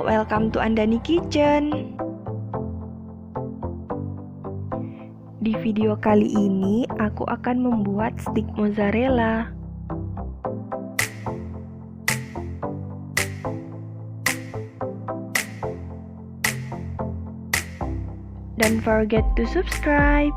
welcome to Andani Kitchen. Di video kali ini, aku akan membuat stik mozzarella. Don't forget to subscribe.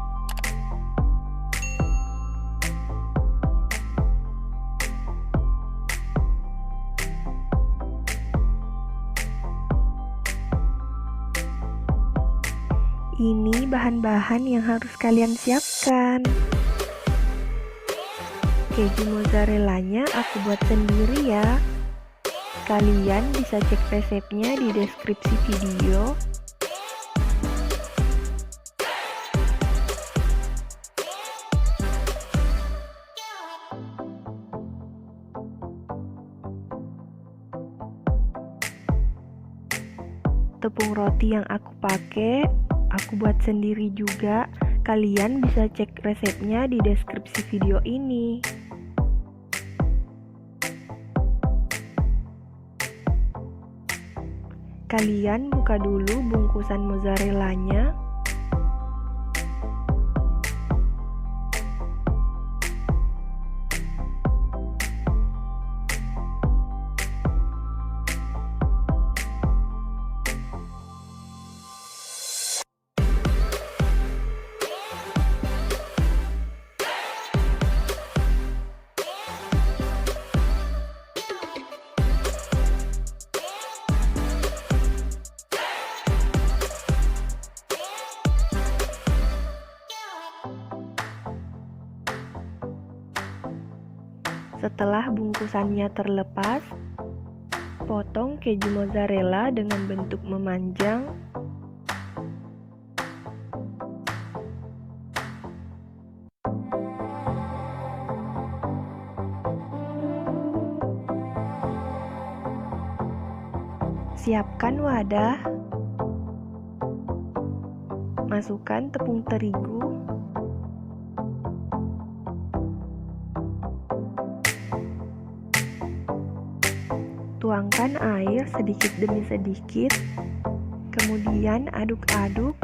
Ini bahan-bahan yang harus kalian siapkan. Keju mozzarellanya aku buat sendiri ya. Kalian bisa cek resepnya di deskripsi video. Tepung roti yang aku pakai aku buat sendiri juga. Kalian bisa cek resepnya di deskripsi video ini. Kalian buka dulu bungkusan mozzarellanya. Setelah bungkusannya terlepas, potong keju mozzarella dengan bentuk memanjang. Siapkan wadah. Masukkan tepung terigu. Tuangkan air sedikit demi sedikit, kemudian aduk-aduk.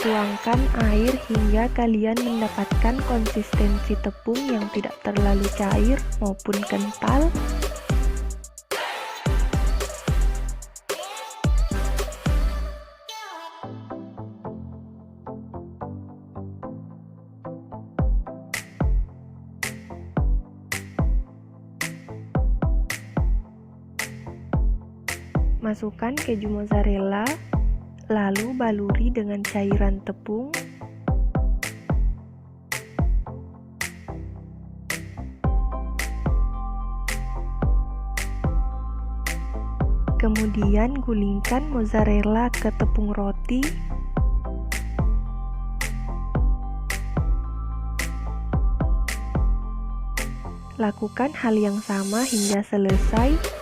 Tuangkan air hingga kalian mendapatkan konsistensi tepung yang tidak terlalu cair maupun kental. Masukkan keju mozzarella. Lalu baluri dengan cairan tepung. Kemudian gulingkan mozzarella ke tepung roti. Lakukan hal yang sama hingga selesai.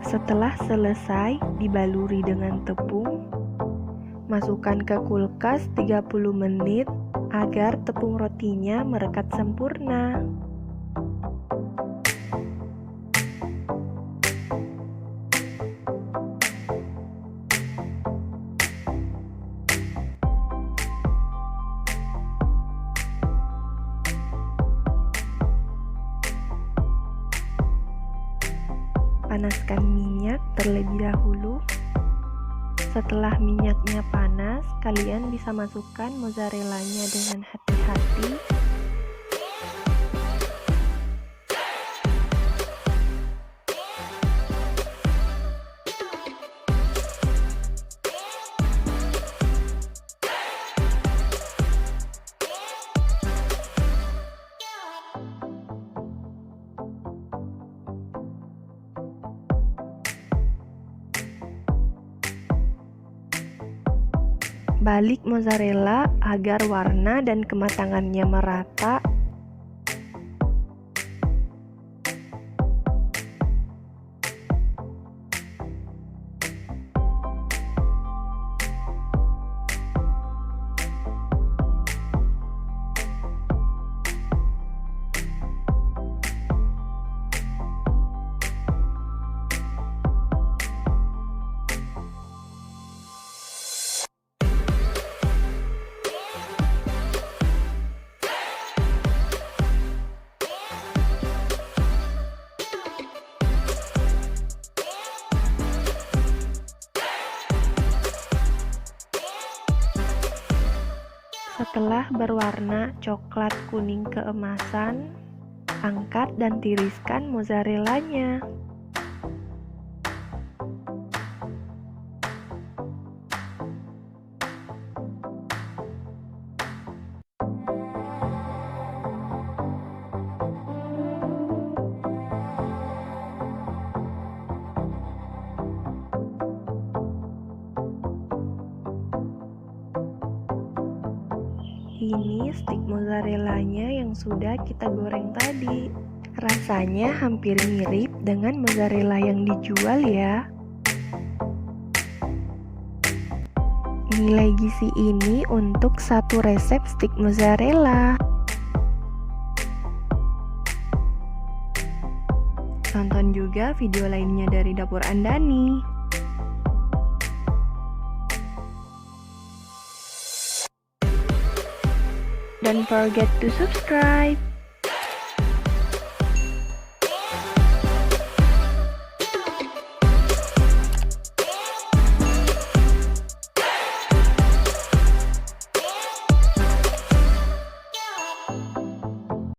Setelah selesai dibaluri dengan tepung, masukkan ke kulkas 30 menit agar tepung rotinya merekat sempurna. Panaskan minyak terlebih dahulu. Setelah minyaknya panas, kalian bisa masukkan mozzarellanya dengan hati-hati. Balik mozzarella agar warna dan kematangannya merata. Setelah berwarna coklat kuning keemasan, angkat dan tiriskan mozzarellanya. Ini stik mozzarellanya yang sudah kita goreng tadi. Rasanya hampir mirip dengan mozzarella yang dijual ya. Nilai gizi ini untuk satu resep stik mozzarella. Tonton juga video lainnya dari Dapur Andani. Don't forget to subscribe.